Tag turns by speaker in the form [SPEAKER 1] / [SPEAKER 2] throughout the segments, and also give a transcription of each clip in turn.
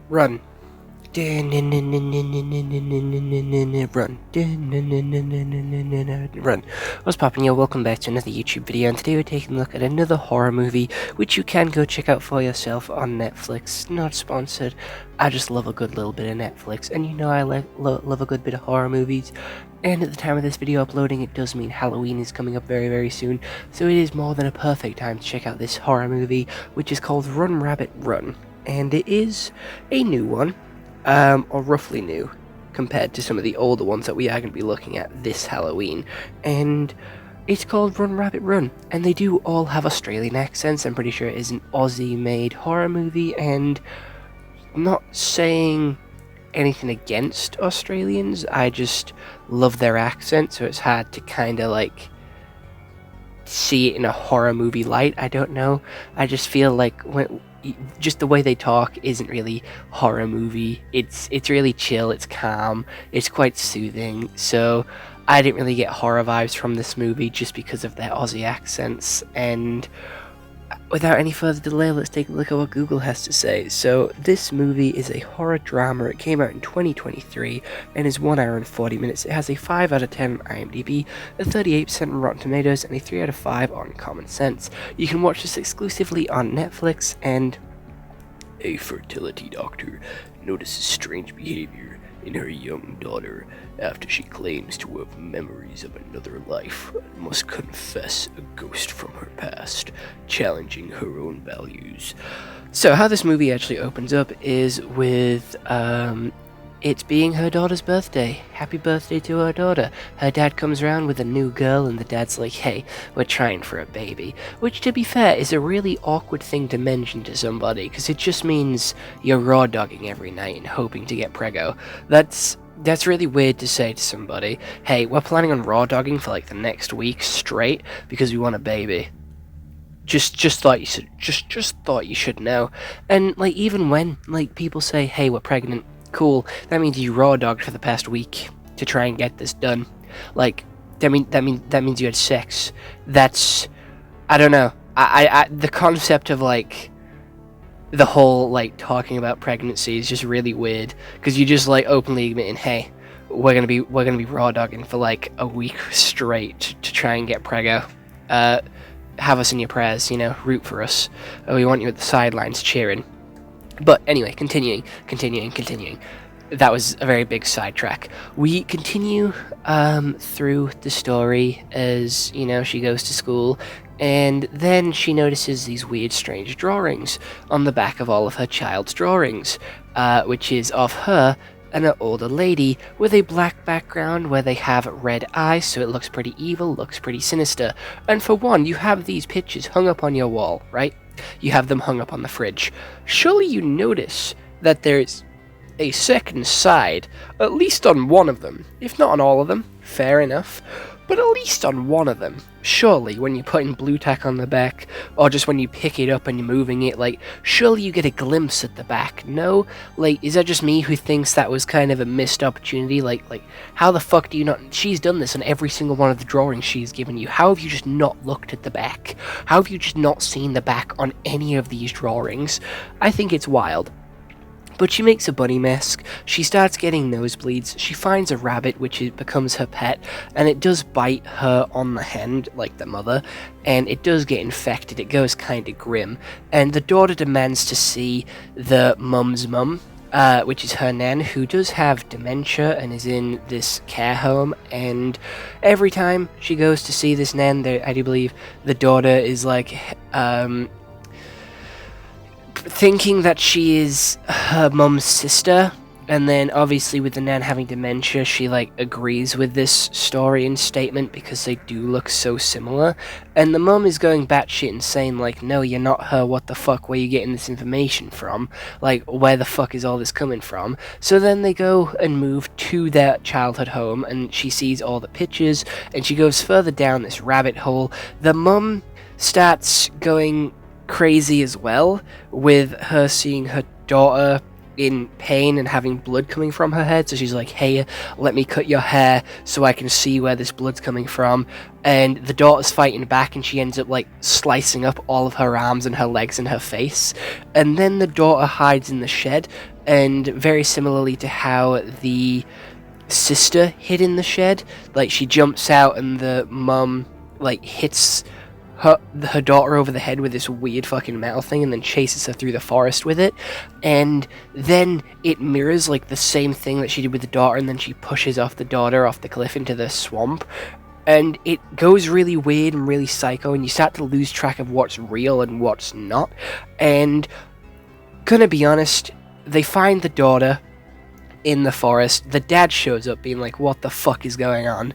[SPEAKER 1] Run. Run. What's poppin', yo? Welcome back to another YouTube video, and today we're taking a look at another horror movie, which you can go check out for yourself on Netflix. Not sponsored. I just love a good little bit of Netflix, and you know I love a good bit of horror movies. And at the time of this video uploading, it does mean Halloween is coming up very, very soon, so it is more than a perfect time to check out this horror movie, which is called Run, Rabbit, Run. And it is a new one. Or roughly new, compared to some of the older ones that we are going to be looking at this Halloween. And it's called Run Rabbit Run, and they do all have Australian accents. I'm pretty sure it is an Aussie-made horror movie, and not saying anything against Australians, I just love their accent, so it's hard to kind of like see it in a horror movie light. I don't know, I just feel like just the way they talk isn't really horror movie. It's really chill, it's calm, it's quite soothing, so I didn't really get horror vibes from this movie just because of their Aussie accents. And without any further delay, let's take a look at what Google has to say. So this movie is a horror drama. It came out in 2023 and is 1 hour and 40 minutes. It has a 5 out of 10 on IMDb, a 38% on Rotten Tomatoes, and a 3 out of 5 on Common Sense. You can watch this exclusively on Netflix. And a fertility doctor notices strange behavior in her young daughter after she claims to have memories of another life and must confess a ghost from her past, challenging her own values. So how this movie actually opens up is with it being her daughter's birthday. Happy birthday to her daughter. Her dad comes around with a new girl, and the dad's like, hey, we're trying for a baby. Which, to be fair, is a really awkward thing to mention to somebody, because it just means you're raw dogging every night and hoping to get preggo. That's really weird to say to somebody, hey, we're planning on raw dogging for like the next week straight because we want a baby. Just thought you should know. And like, even when like people say, hey, we're pregnant, cool, that means you raw dogged for the past week to try and get this done. Like, that means you had sex. That's, I don't know. I the concept of like the whole like talking about pregnancy is just really weird, because you just like openly admitting, hey, we're gonna be raw dogging for like a week straight to try and get preggo. Have us in your prayers, you know, root for us. We want you at the sidelines cheering. But anyway, continuing. That was a very big sidetrack. We continue through the story as, you know, she goes to school, and then she notices these weird, strange drawings on the back of all of her child's drawings, which is of her and an older lady with a black background where they have red eyes, so it looks pretty evil, looks pretty sinister. And for one, you have these pictures hung up on your wall, right? You have them hung up on the fridge. Surely you notice that there's a second side, at least on one of them. If not on all of them, fair enough, but at least on one of them. Surely, when you're putting blue tack on the back, or just when you pick it up and you're moving it, like, surely you get a glimpse at the back. No? Like, is that just me who thinks that was kind of a missed opportunity? Like, how the fuck do you not... She's done this on every single one of the drawings she's given you. How have you just not looked at the back? How have you just not seen the back on any of these drawings? I think it's wild. But she makes a bunny mask, she starts getting nosebleeds, she finds a rabbit which becomes her pet, and it does bite her on the hand, like the mother, and it does get infected. It goes kinda grim, and the daughter demands to see the mum's mum, which is her nan, who does have dementia and is in this care home. And every time she goes to see this nan, I do believe the daughter is like, thinking that she is her mum's sister, and then obviously with the nan having dementia, she like agrees with this story and statement because they do look so similar. And the mum is going batshit insane, like, no, you're not her, what the fuck, where are you getting this information from? Like, where the fuck is all this coming from? So then they go and move to their childhood home, and she sees all the pictures, and she goes further down this rabbit hole. The mum starts going crazy as well, with her seeing her daughter in pain and having blood coming from her head, so she's like, hey, let me cut your hair so I can see where this blood's coming from. And the daughter's fighting back, and she ends up like slicing up all of her arms and her legs and her face. And then the daughter hides in the shed, and very similarly to how the sister hid in the shed, like she jumps out and the mum like hits her daughter over the head with this weird fucking metal thing and then chases her through the forest with it. And then it mirrors like the same thing that she did with the daughter, and then she pushes off the daughter off the cliff into the swamp. And it goes really weird and really psycho, and you start to lose track of what's real and what's not. And gonna be honest, they find the daughter in the forest. The dad shows up being like, what the fuck is going on?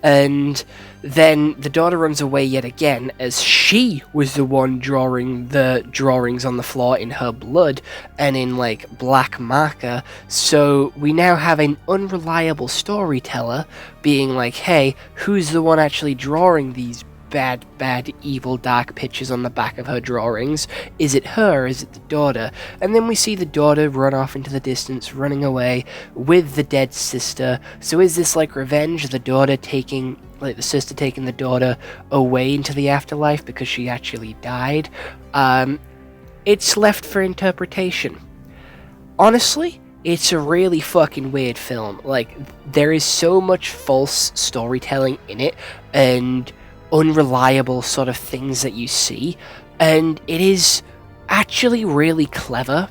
[SPEAKER 1] And then the daughter runs away yet again, as she was the one drawing the drawings on the floor in her blood and in like black marker. So we now have an unreliable storyteller being like, hey, who's the one actually drawing these bad, evil, dark pictures on the back of her drawings? Is it her? Is it the daughter? And then we see the daughter run off into the distance, running away with the dead sister. So is this like revenge? The daughter taking, like the sister taking the daughter away into the afterlife because she actually died? It's left for interpretation. Honestly, it's a really fucking weird film. Like, there is so much false storytelling in it, and unreliable sort of things that you see, and it is actually really clever,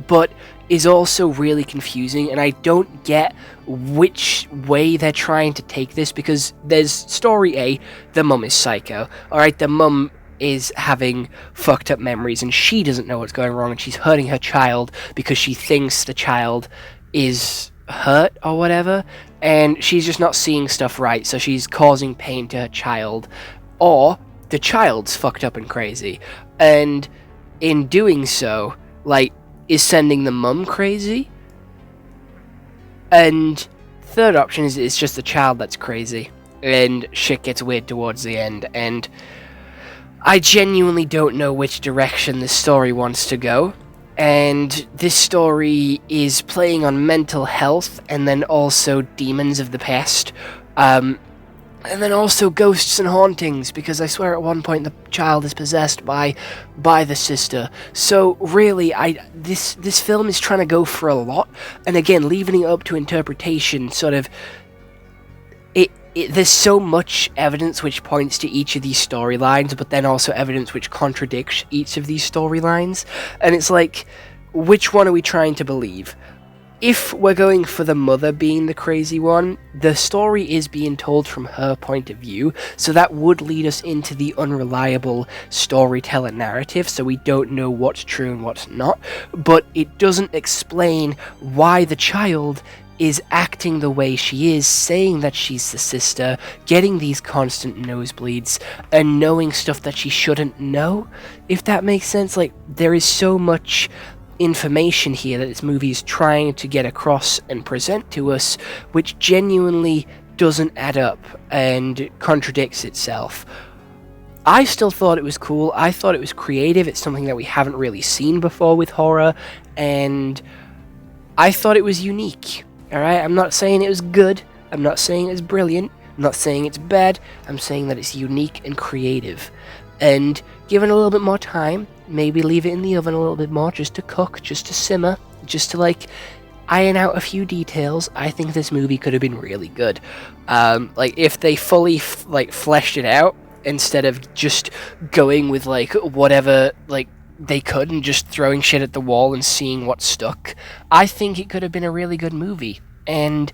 [SPEAKER 1] but is also really confusing, and I don't get which way they're trying to take this, because there's story A, the mum is psycho, alright, the mum is having fucked up memories, and she doesn't know what's going wrong, and she's hurting her child because she thinks the child is hurt or whatever, and she's just not seeing stuff right, so she's causing pain to her child. Or the child's fucked up and crazy, and in doing so, like, is sending the mum crazy. And third option is it's just the child that's crazy, and shit gets weird towards the end, and I genuinely don't know which direction this story wants to go. And this story is playing on mental health, and then also demons of the past, and then also ghosts and hauntings, because I swear at one point the child is possessed by the sister. So really, this film is trying to go for a lot, and again, leaving it up to interpretation, sort of, there's so much evidence which points to each of these storylines, but then also evidence which contradicts each of these storylines, and it's like, which one are we trying to believe? If we're going for the mother being the crazy one, the story is being told from her point of view, so that would lead us into the unreliable storyteller narrative, so we don't know what's true and what's not, but it doesn't explain why the child is acting the way she is, saying that she's the sister, getting these constant nosebleeds, and knowing stuff that she shouldn't know, if that makes sense. Like, there is so much information here that this movie is trying to get across and present to us, which genuinely doesn't add up and contradicts itself. I still thought it was cool. I thought it was creative. It's something that we haven't really seen before with horror, and I thought it was unique. Alright, I'm not saying it was good, I'm not saying it was brilliant, I'm not saying it's bad, I'm saying that it's unique and creative. And given a little bit more time, maybe leave it in the oven a little bit more, just to cook, just to simmer, just to like iron out a few details, I think this movie could have been really good. Like, if they fully fleshed it out, instead of just going with like whatever like they could and just throwing shit at the wall and seeing what stuck, I think it could have been a really good movie. And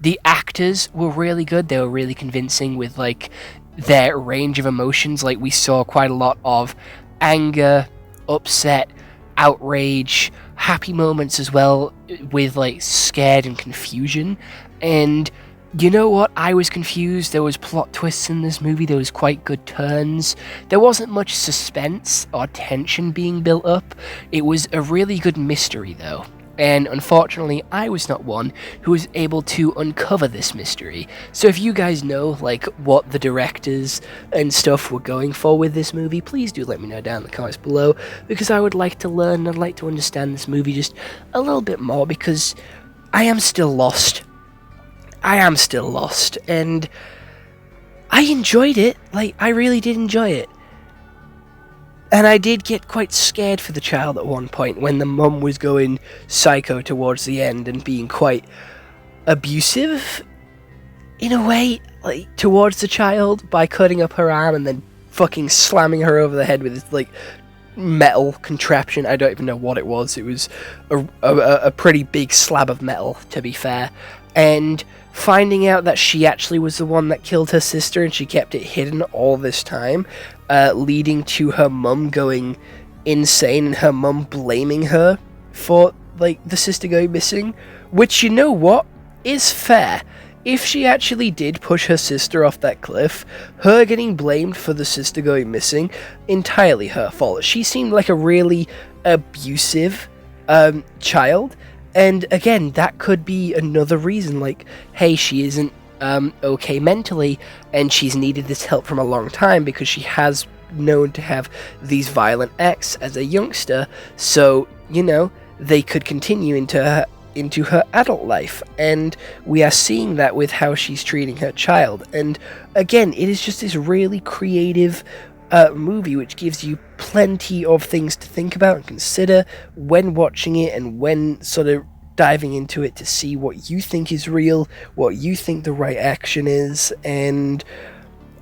[SPEAKER 1] the actors were really good. They were really convincing with like their range of emotions. Like, we saw quite a lot of anger, upset, outrage, happy moments as well, with like scared and confusion. And you know what? I was confused. There was plot twists in this movie. There was quite good turns. There wasn't much suspense or tension being built up. It was a really good mystery, though. And unfortunately, I was not one who was able to uncover this mystery. So if you guys know, like, what the directors and stuff were going for with this movie, please do let me know down in the comments below, because I would like to learn, I'd like to understand this movie just a little bit more, because I am still lost. I am still lost, and I enjoyed it. Like, I really did enjoy it. And I did get quite scared for the child at one point when the mum was going psycho towards the end and being quite abusive, in a way, like, towards the child by cutting up her arm and then fucking slamming her over the head with this, like, metal contraption. I don't even know what it was. It was a pretty big slab of metal, to be fair. And finding out that she actually was the one that killed her sister and she kept it hidden all this time, leading to her mum going insane and her mum blaming her for, like, the sister going missing, which, you know what, is fair. If she actually did push her sister off that cliff, her getting blamed for the sister going missing, entirely her fault. She seemed like a really abusive child. And again, that could be another reason, like, hey, she isn't okay mentally, and she's needed this help from a long time because she has known to have these violent acts as a youngster, so, you know, they could continue into her adult life, and we are seeing that with how she's treating her child. And again, it is just this really creative movie which gives you plenty of things to think about and consider when watching it and when sort of diving into it to see what you think is real, what you think the right action is. And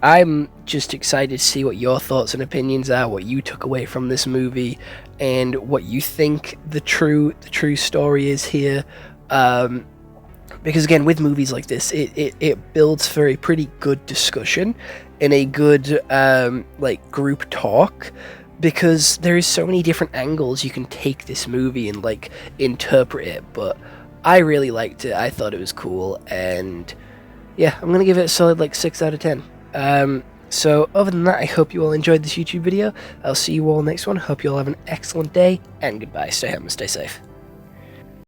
[SPEAKER 1] I'm just excited to see what your thoughts and opinions are, what you took away from this movie, and what you think the true story is here. Because again, with movies like this, it builds for a pretty good discussion and a good like group talk, because there is so many different angles you can take this movie and like interpret it. But I really liked it. I thought it was cool, and yeah, I'm gonna give it a solid like 6 out of 10. So other than that, I hope you all enjoyed this YouTube video. I'll see you all next one. Hope you all have an excellent day, and goodbye. Stay home and stay safe.